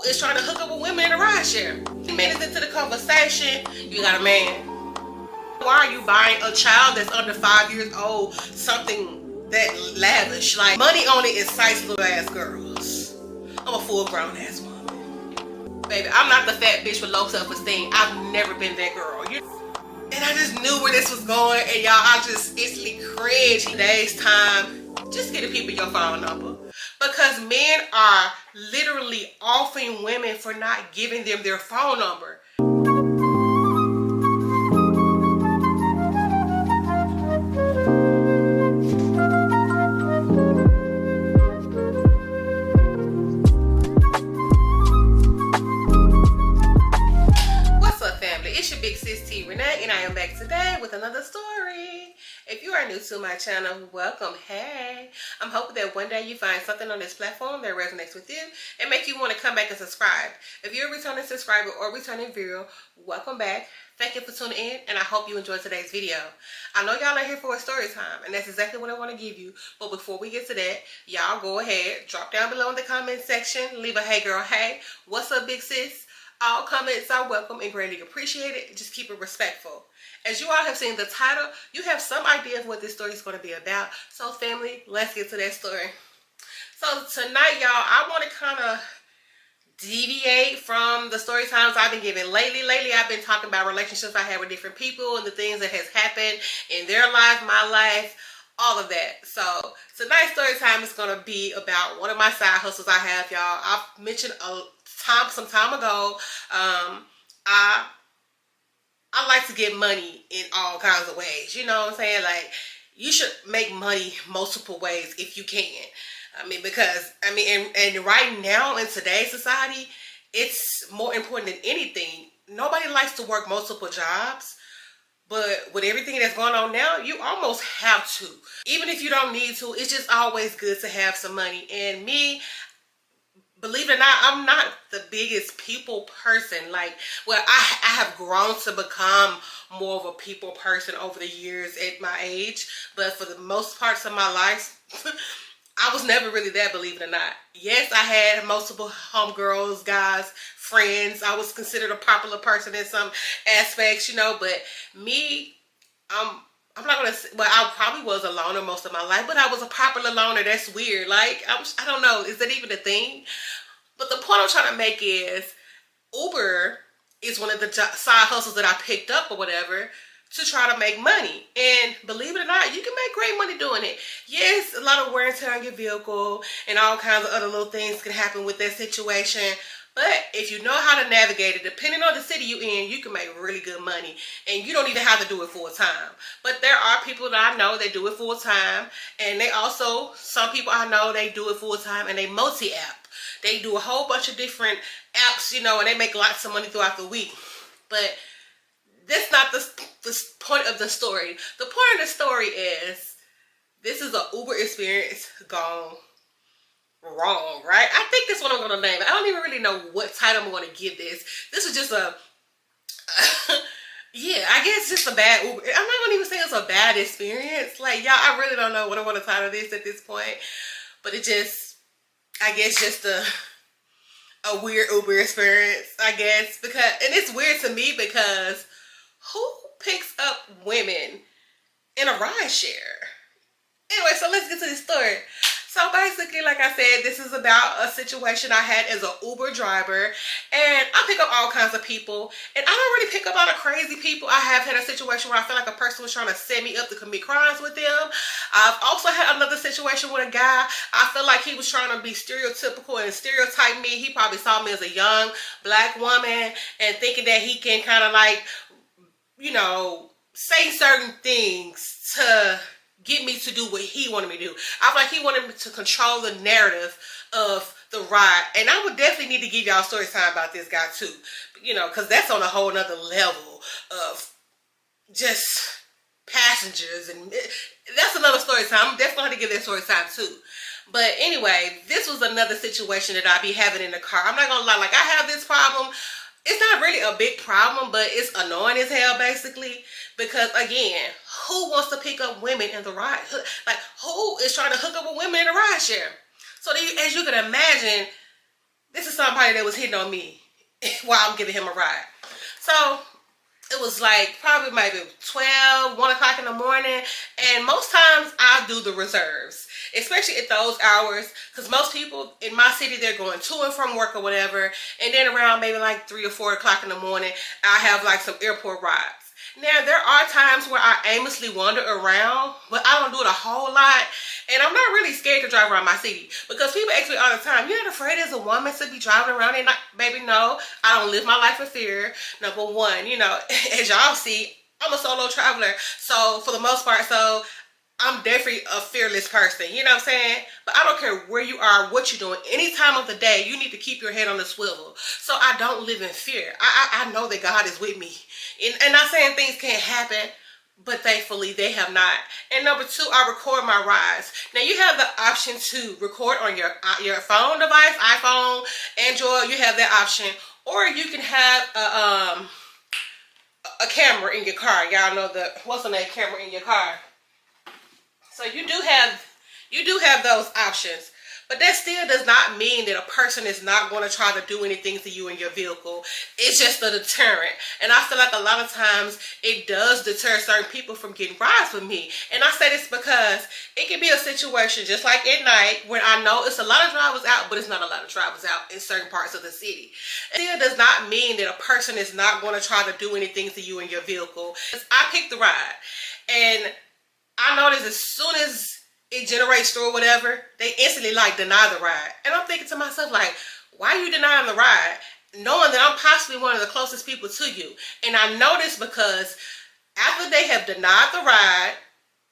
is trying to hook up with women in a rideshare. Minutes into the conversation, you got a man. Why are you buying a child that's under 5 years old something that lavish? Like, money only incites little ass girls. I'm a full grown ass woman. Baby, I'm not the fat bitch with low self-esteem. I've never been that girl. And I just knew where this was going, and y'all, I just instantly cringed. Today's time, just get the people your phone number. Because men are literally offing women for not giving them their phone number. It's your big sis T Renee, and I am back today with another story. If you are new to my channel, welcome. Hey, I'm hoping that one day you find something on this platform that resonates with you and make you want to come back and subscribe. If you're a returning subscriber or returning viewer, welcome back. Thank you for tuning in, and I hope you enjoyed today's video. I know y'all are here for a story time, and that's exactly what I want to give you. But before we get to that, y'all go ahead, drop down below in the comment section, leave a hey girl, hey, what's up big sis? All comments are welcome and greatly appreciated. Just keep it respectful. As you all have seen the title, you have some idea of what this story is going to be about. So family, let's get to that story. So tonight, y'all, I want to kind of deviate from the story times I've been giving lately. Lately, I've been talking about relationships I had with different people and the things that has happened in their life, my life, all of that. So tonight's story time is going to be about one of my side hustles I have, y'all. I've mentioned some time ago, I like to get money in all kinds of ways. You know what I'm saying? Like, you should make money multiple ways if you can. And right now in today's society, it's more important than anything. Nobody likes to work multiple jobs. But with everything that's going on now, you almost have to. Even if you don't need to, it's just always good to have some money. And me, believe it or not, I'm not the biggest people person. Like, well, I have grown to become more of a people person over the years at my age. But for the most parts of my life, I was never really that, believe it or not. Yes, I had multiple homegirls, guys, friends. I was considered a popular person in some aspects, you know. But me, I'm not gonna say, well, I probably was a loner most of my life, but I was a popular loner. That's weird. Like, I don't know, is that even a thing? But the point I'm trying to make is, Uber is one of the side hustles that I picked up or whatever to try to make money. And believe it or not, you can make great money doing it. Yes, a lot of wear and tear on your vehicle and all kinds of other little things can happen with that situation. But if you know how to navigate it, depending on the city you're in, you can make really good money. And you don't even have to do it full time. But there are people that I know that do it full time. And they also, some people I know, they do it full time and they multi-app. They do a whole bunch of different apps, you know, and they make lots of money throughout the week. But that's not the point of the story. The point of the story is, this is an Uber experience gone wrong, right? I think that's what I'm going to name it. I don't even really know what title I'm going to give this. This is just a, yeah, I guess just a bad Uber. I'm not going to even say it's a bad experience. Like, y'all, I really don't know what I want to title this at this point. But it just, I guess just a weird Uber experience, I guess. Because, and it's weird to me because who picks up women in a ride share? Anyway, so let's get to this story. So basically, like I said, this is about a situation I had as an Uber driver. And I pick up all kinds of people. And I don't really pick up a lot of crazy people. I have had a situation where I feel like a person was trying to set me up to commit crimes with them. I've also had another situation with a guy. I feel like he was trying to be stereotypical and stereotype me. He probably saw me as a young black woman and thinking that he can kind of like, you know, say certain things to get me to do what he wanted me to do. I feel like he wanted me to control the narrative of the ride. And I would definitely need to give y'all story time about this guy too. You know, because that's on a whole nother level of just passengers. And that's another story time. I'm definitely going to give that story time too. But anyway, this was another situation that I be having in the car. I'm not going to lie. Like, I have this problem. It's not really a big problem, but it's annoying as hell, basically. Because, again, who wants to pick up women in the ride? Like, who is trying to hook up with women in a ride share? So, as you can imagine, this is somebody that was hitting on me while I'm giving him a ride. So it was like probably maybe 12, 1 o'clock in the morning. And most times I do the reserves, especially at those hours, because most people in my city, they're going to and from work or whatever. And then around maybe like 3 or 4 o'clock in the morning, I have like some airport rides. Now, there are times where I aimlessly wander around, but I don't do it a whole lot. And I'm not really scared to drive around my city, because people ask me all the time, you're not afraid as a woman to be driving around? And baby, no, I don't live my life in fear. Number one, you know, as y'all see, I'm a solo traveler. So for the most part, so I'm definitely a fearless person, you know what I'm saying? But I don't care where you are, what you're doing, any time of the day, you need to keep your head on the swivel. So I don't live in fear. I know that God is with me. And not saying things can't happen, but thankfully they have not. And number two, I record my rides. Now you have the option to record on your phone device, iPhone, Android, you have that option. Or you can have a camera in your car. Y'all know the, what's the name, camera in your car. So you do have those options, but that still does not mean that a person is not going to try to do anything to you in your vehicle. It's just a deterrent. And I feel like a lot of times it does deter certain people from getting rides with me. And I say this because it can be a situation just like at night when I know it's a lot of drivers out, but it's not a lot of drivers out in certain parts of the city. It still does not mean that a person is not going to try to do anything to you in your vehicle. I picked the ride, and I noticed as soon as it generates through or whatever, they instantly like deny the ride. And I'm thinking to myself, like, why are you denying the ride? Knowing that I'm possibly one of the closest people to you. And I know this because after they have denied the ride,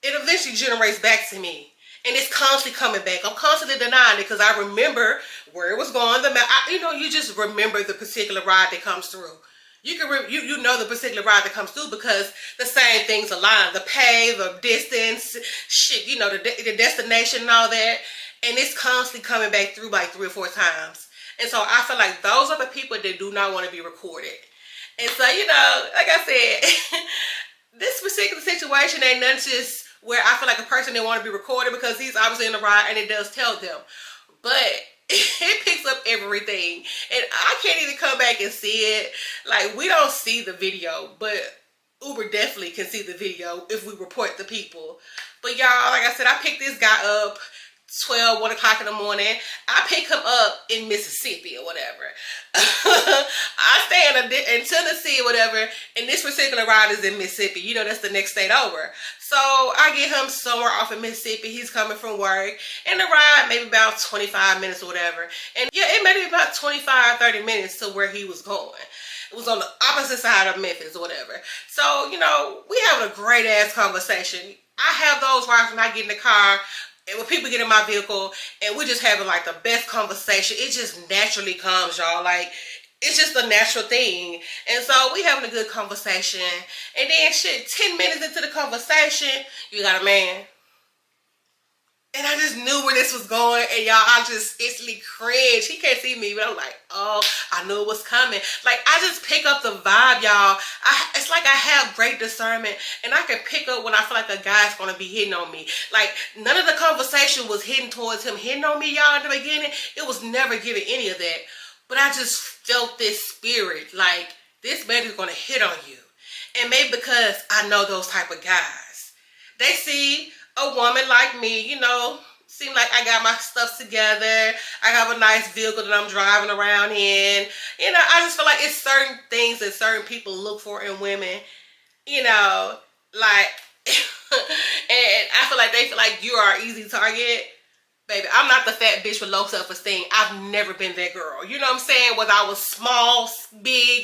it eventually generates back to me. And it's constantly coming back. I'm constantly denying it because I remember where it was going. You just remember the particular ride that comes through. You know the particular ride that comes through because the same things align. The pay, the distance, shit, you know, the destination and all that. And it's constantly coming back through like 3 or 4 times. And so I feel like those are the people that do not want to be recorded. And so, you know, like I said, this particular situation ain't nothing just where I feel like a person didn't want to be recorded because he's obviously in the ride and it does tell them. But it picks up everything, and I can't even come back and see it. Like, we don't see the video, but Uber definitely can see the video if we report the people. But y'all, like I said, I picked this guy up 1 o'clock in the morning. I pick him up in Mississippi or whatever. I stay in Tennessee or whatever, and this particular ride is in Mississippi. You know, that's the next state over. So I get him somewhere off in Mississippi. He's coming from work, and the ride maybe about 25 minutes or whatever. And yeah, it may be about 25, 30 minutes to where he was going. It was on the opposite side of Memphis or whatever. So, you know, we having a great ass conversation. I have those rides when I get in the car and when people get in my vehicle and we're just having like the best conversation. It just naturally comes, y'all. Like, it's just a natural thing. And so we having a good conversation. And then shit, 10 minutes into the conversation, you got a man. And I just knew where this was going, and y'all, I just instantly cringed. He can't see me, but I'm like, oh, I knew it was coming. Like, I just pick up the vibe, y'all. It's like I have great discernment, and I can pick up when I feel like a guy's gonna be hitting on me. Like, none of the conversation was hitting towards him hitting on me, y'all, in the beginning. It was never giving any of that. But I just felt this spirit, like, this man is gonna hit on you. And maybe because I know those type of guys. They see a woman like me, you know, seem like I got my stuff together. I have a nice vehicle that I'm driving around in. You know, I just feel like it's certain things that certain people look for in women, you know, like, and I feel like they feel like you are an easy target. Baby, I'm not the fat bitch with low self-esteem. I've never been that girl. You know what I'm saying? Whether I was small, big,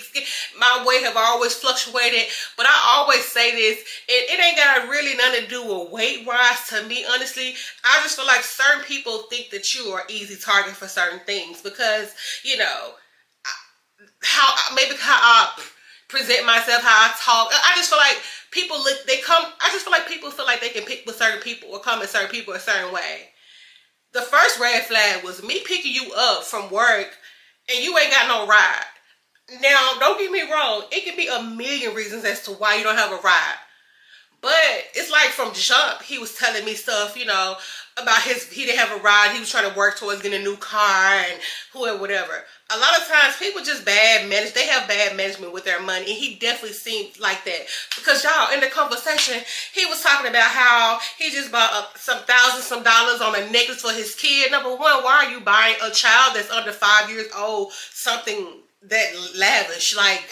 my weight have always fluctuated. But I always say this, and it ain't got really nothing to do with weight rise to me, honestly. I just feel like certain people think that you are an easy target for certain things because, you know, how I present myself, how I talk. I just feel like people I just feel like people feel like they can pick with certain people or come at certain people a certain way. The first red flag was me picking you up from work and you ain't got no ride. Now, don't get me wrong. It can be a million reasons as to why you don't have a ride. But it's like from jump, he was telling me stuff, about he didn't have a ride. He was trying to work towards getting a new car and whatever. A lot of times people just they have bad management with their money, and he definitely seemed like that. Because y'all, in the conversation, he was talking about how he just bought some dollars on a necklace for his kid. Number one, why are you buying a child that's under 5 years old something that lavish? Like,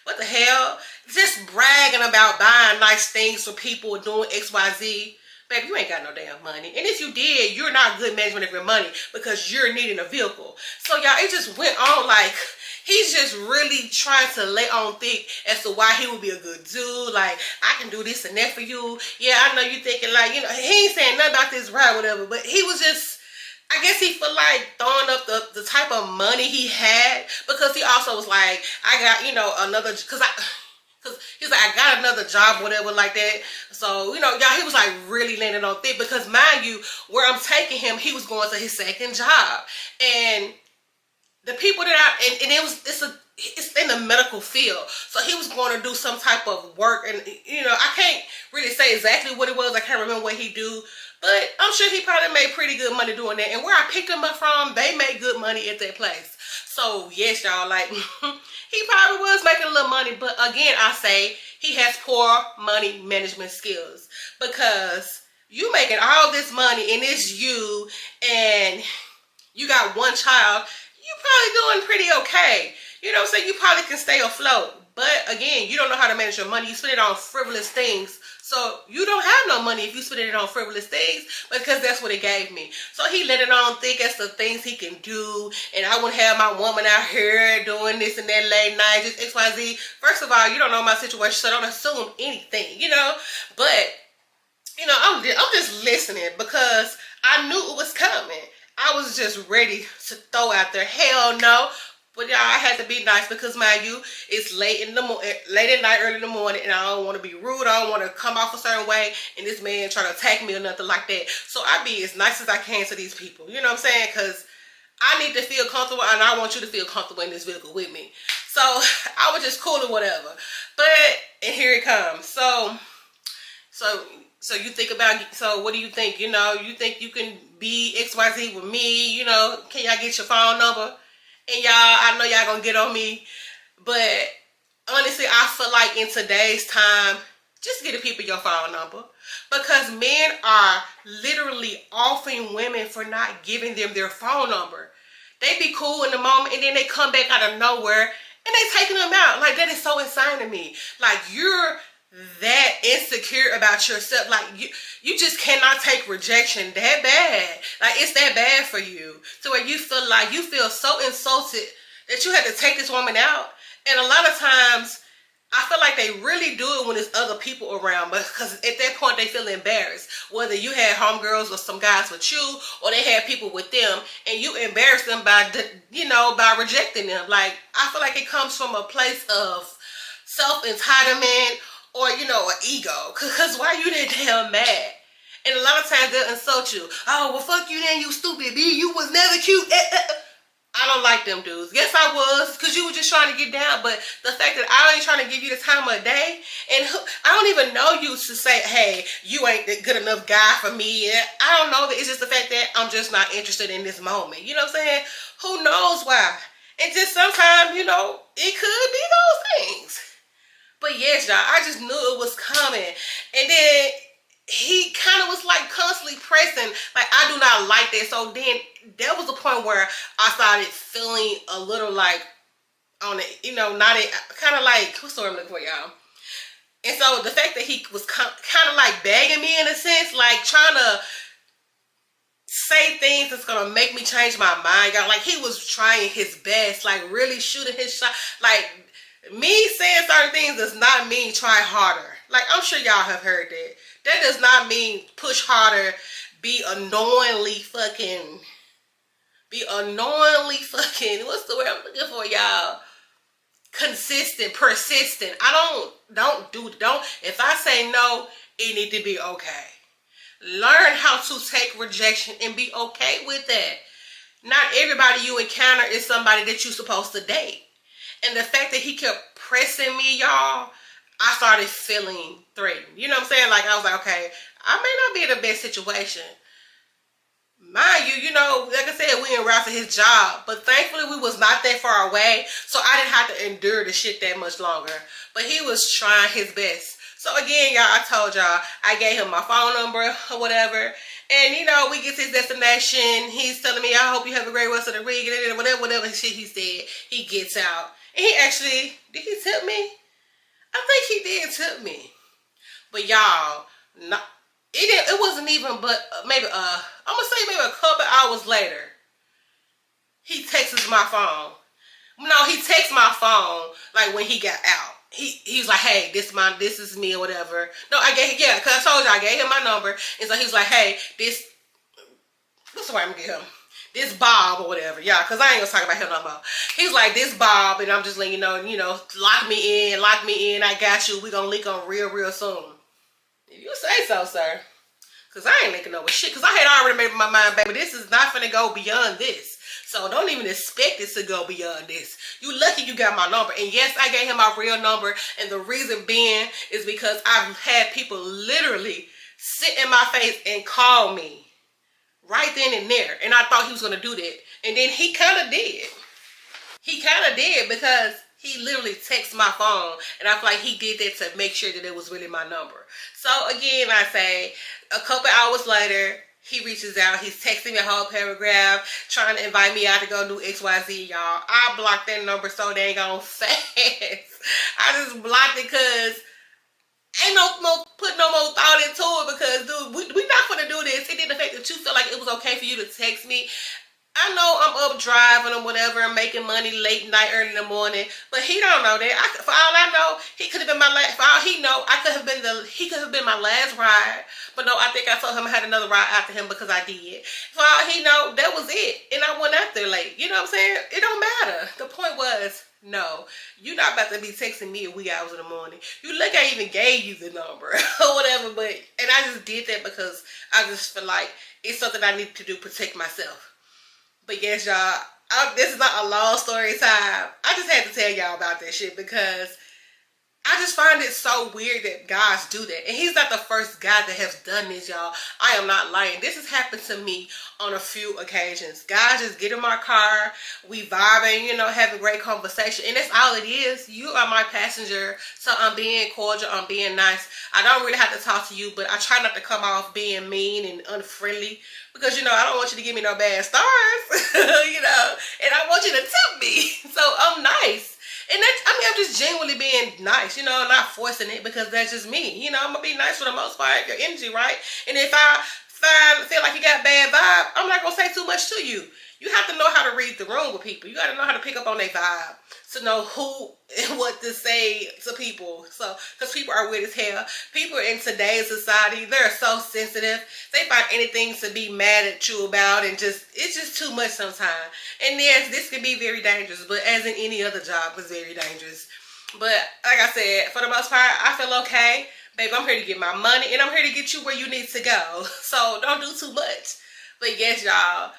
what the hell? Just bragging about buying nice things for people doing XYZ. Baby, you ain't got no damn money. And if you did, you're not good management of your money because you're needing a vehicle. So, y'all, it just went on like he's just really trying to lay on thick as to why he would be a good dude. Like, I can do this and that for you. Yeah, I know you thinking like, he ain't saying nothing about this ride, whatever. But he was just, I guess he felt like throwing up the type of money he had, because he also was like, I got, another, because he's like, I got another job, whatever, like that. So, y'all, he was like really landing on thick, because mind you, where I'm taking him, he was going to his second job. And the people that it's in the medical field. So he was going to do some type of work, and, I can't really say exactly what it was. I can't remember what he do. But I'm sure he probably made pretty good money doing that. And where I picked him up from, they made good money at that place. So, yes, y'all, like, he probably was making a little money. But, again, I say he has poor money management skills. Because you making all this money, and it's you, and you got one child, you probably doing pretty okay. You know what I'm saying? You probably can stay afloat. But, again, you don't know how to manage your money. You spend it on frivolous things. So you don't have no money if you spend it on frivolous things, because that's what it gave me. So he let it on thick as the things he can do, and I wouldn't have my woman out here doing this and that late night, just XYZ. First of all, you don't know my situation, so don't assume anything, But, I'm just listening because I knew it was coming. I was just ready to throw out there, hell no. But y'all, I had to be nice because, mind you, it's late at night, early in the morning, and I don't want to be rude. I don't want to come off a certain way, and this man trying to attack me or nothing like that. So I be as nice as I can to these people. You know what I'm saying? Because I need to feel comfortable, and I want you to feel comfortable in this vehicle with me. So I was just cool or whatever. And here it comes. So you think about, so what do you think? You think you can be XYZ with me? Can y'all get your phone number? And y'all, I know y'all gonna get on me, but honestly, I feel like in today's time, just get the people your phone number, because men are literally offing women for not giving them their phone number. They be cool in the moment, and then they come back out of nowhere, and they taking them out. Like, that is so insane to me. Like, you're that insecure about yourself. Like, you just cannot take rejection that bad. Like, it's that bad for you, to where you feel so insulted that you had to take this woman out. And a lot of times I feel like they really do it when there's other people around, because at that point they feel embarrassed, whether you had homegirls or some guys with you, or they had people with them, and you embarrass them by rejecting them. Like, I feel like it comes from a place of self-entitlement, or, an ego. Because why you that damn mad? And a lot of times they'll insult you. Oh, well, fuck you then, you stupid B. You was never cute. I don't like them dudes. Yes, I was, because you were just trying to get down. But the fact that I ain't trying to give you the time of day, and I don't even know you to say, hey, you ain't the good enough guy for me. I don't know. It's just the fact that I'm just not interested in this moment. You know what I'm saying? Who knows why? And just sometimes, it could be those things. But yes, y'all, I just knew it was coming. And then he kind of was like constantly pressing, like, I do not like that. So then there was a point where I started feeling a little like on it, kind of like, what's the word I'm looking for, y'all? And so the fact that he was kind of like begging me in a sense, like trying to say things that's gonna make me change my mind, y'all. Like, he was trying his best, like really shooting his shot. Like, me saying certain things does not mean try harder. Like, I'm sure y'all have heard that. That does not mean push harder, be annoyingly fucking, what's the word I'm looking for, y'all? Consistent, persistent. If I say no, it need to be okay. Learn how to take rejection and be okay with that. Not everybody you encounter is somebody that you're supposed to date. And the fact that he kept pressing me, y'all, I started feeling threatened. You know what I'm saying? Like, I was like, okay, I may not be in the best situation. Mind you, like I said, we en route to his job, but thankfully we was not that far away, so I didn't have to endure the shit that much longer. But he was trying his best. So again, y'all, I told y'all, I gave him my phone number or whatever, and we get to his destination. He's telling me, I hope you have a great rest of the week, and whatever shit he said. He gets out, and he actually, did he tip me? I think he did tip me. But y'all, not. It wasn't even but maybe I'm gonna say maybe a couple hours later, he texts my phone. No, he texts my phone like when he got out. He's like, hey, this is me or whatever. No, cause I told you I gave him my number, and so he's like, hey, what's the way I'm gonna get him? This Bob or whatever, yeah, cause I ain't gonna talk about him no more. He's like, this Bob, and I'm just letting you know, lock me in, I got you. We gonna link on real soon. If you say so, sir. Because I ain't linking over shit. Because I had already made up my mind, baby, this is not finna go beyond this. So don't even expect it to go beyond this. You lucky you got my number. And yes, I gave him my real number. And the reason being is because I've had people literally sit in my face and call me right then and there. And I thought he was going to do that. And then he kind of did. He kind of did, because he literally texted my phone, and I feel like he did that to make sure that it was really my number. So again, I say, a couple hours later, he reaches out. He's texting me a whole paragraph, trying to invite me out to go do XYZ, y'all. I blocked that number so dang on fast. I just blocked it because ain't no put no more thought into it, because dude, we not gonna do this. It didn't affect that you felt like it was okay for you to text me. I know I'm up driving or whatever and making money late night, early in the morning, but he don't know that. For all I know, he could have been my last. For all he know, he could have been my last ride. But no, I think I told him I had another ride after him because I did. For all he know, that was it, and I went out there late. You know what I'm saying? It don't matter. The point was, no, you're not about to be texting me at wee hours in the morning. You look, I even gave you the number or whatever, and I just did that because I just feel like it's something I need to do, protect myself. But yes, y'all, this is not a long story time. I just had to tell y'all about that shit because I just find it so weird that guys do that. And he's not the first guy that has done this, y'all. I am not lying. This has happened to me on a few occasions. Guys just get in my car, we vibing, having great conversation. And that's all it is. You are my passenger, so I'm being cordial, I'm being nice. I don't really have to talk to you, but I try not to come off being mean and unfriendly. Because, I don't want you to give me no bad stars, and I want you to tip me. So I'm nice. And I'm just genuinely being nice, not forcing it, because that's just me. I'm going to be nice for the most part, your energy, right? And if I feel like you got bad vibe, I'm not going to say too much to you. You have to know how to read the room with people. You got to know how to pick up on their vibe to know who and what to say to people. So, because people are weird as hell. People in today's society, they're so sensitive. They find anything to be mad at you about, and it's just too much sometimes. And yes, this can be very dangerous, but as in any other job, it's very dangerous. But like I said, for the most part, I feel okay. Babe, I'm here to get my money, and I'm here to get you where you need to go. So don't do too much. But yes, y'all,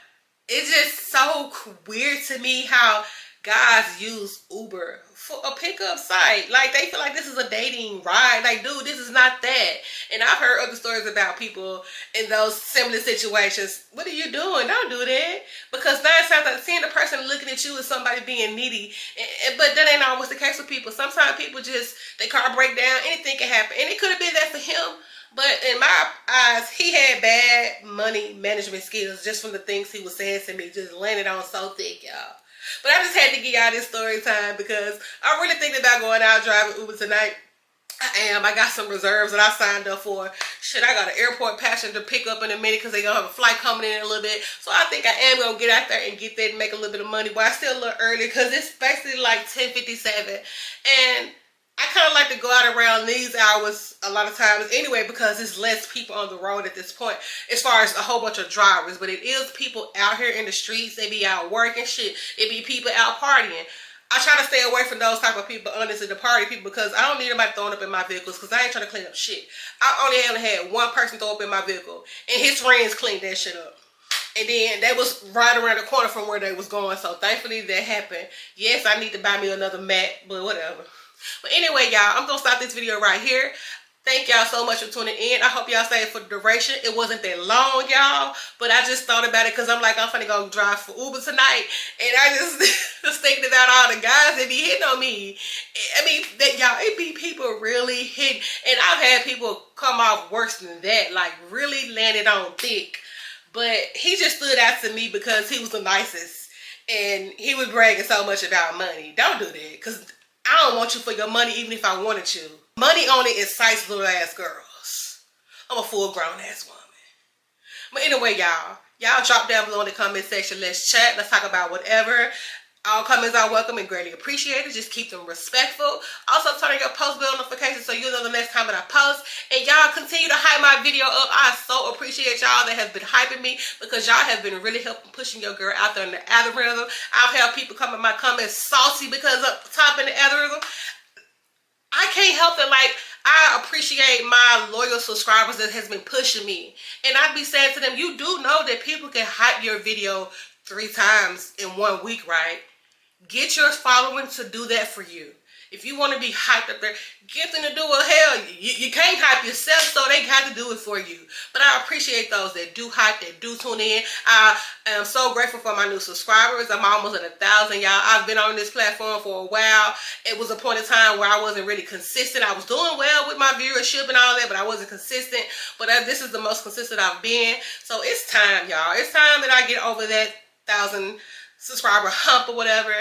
it's just so weird to me how guys use Uber for a pickup site. Like, they feel like this is a dating ride. Like, dude, this is not that. And I've heard other stories about people in those similar situations. What are you doing? Don't do that. Because 9 times out of 10, the person looking at you is somebody being needy. But that ain't always the case with people. Sometimes people just, their car break down, anything can happen. And it could have been that for him. But in my eyes, he had bad money management skills just from the things he was saying to me. Just landed on so thick, y'all. But I just had to give y'all this story time because I'm really thinking about going out driving Uber tonight. I got some reserves that I signed up for. Shit, I got an airport passenger pick up in a minute because they're going to have a flight coming in a little bit. So I think I am going to get out there and get that and make a little bit of money. But I still a little early because it's basically like 10:57. And I kind of like to go out around these hours a lot of times anyway because there's less people on the road at this point as far as a whole bunch of drivers. But it is people out here in the streets. They be out working shit. It be people out partying. I try to stay away from those type of people, honestly, the party people, because I don't need anybody throwing up in my vehicles because I ain't trying to clean up shit. I only ever had one person throw up in my vehicle and his friends cleaned that shit up. And then that was right around the corner from where they was going. So thankfully that happened. Yes, I need to buy me another mat, but whatever. But anyway, y'all, I'm gonna stop this video right here. Thank y'all so much for tuning in. I hope y'all stayed for the duration. It wasn't that long, y'all, but I just thought about it because I'm like, I'm finna go drive for Uber tonight, and I just was thinking about all the guys that be hitting on me. I mean, that y'all, it be people really hitting, and I've had people come off worse than that, like really landed on thick. But he just stood out to me because he was the nicest, and he was bragging so much about money. Don't do that, because I don't want you for your money, even if I wanted you. Money only incites little ass girls. I'm a full grown ass woman. But anyway, y'all drop down below in the comment section. Let's chat. Let's talk about whatever. All comments are welcome and greatly appreciated. Just keep them respectful. Also, turn on your post bell notifications so you'll know the next comment I post. And y'all continue to hype my video up. I so appreciate y'all that have been hyping me, because y'all have been really helping pushing your girl out there in the algorithm. I've had people come in my comments saucy because up top in the algorithm. I can't help it. Like, I appreciate my loyal subscribers that has been pushing me. And I'd be saying to them, you do know that people can hype your video 3 times in 1 week, right? Get your following to do that for you. If you want to be hyped up there, get them to do it. Hell, you can't hype yourself, so they got to do it for you. But I appreciate those that do hype, that do tune in. I am so grateful for my new subscribers. I'm almost at 1,000, y'all. I've been on this platform for a while. It was a point in time where I wasn't really consistent. I was doing well with my viewership and all that, but I wasn't consistent. But this is the most consistent I've been. So it's time, y'all. It's time that I get over that 1,000 subscriber hump or whatever.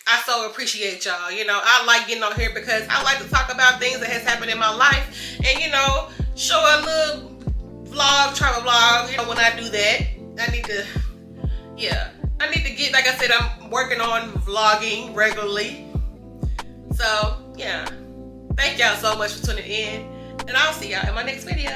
I so appreciate y'all. You know, I like getting on here because I like to talk about things that has happened in my life, and you know, show a little vlog, travel vlog. You know, when I do that, I need to get, like I said, I'm working on vlogging regularly. So yeah, thank y'all so much for tuning in, and I'll see y'all in my next video.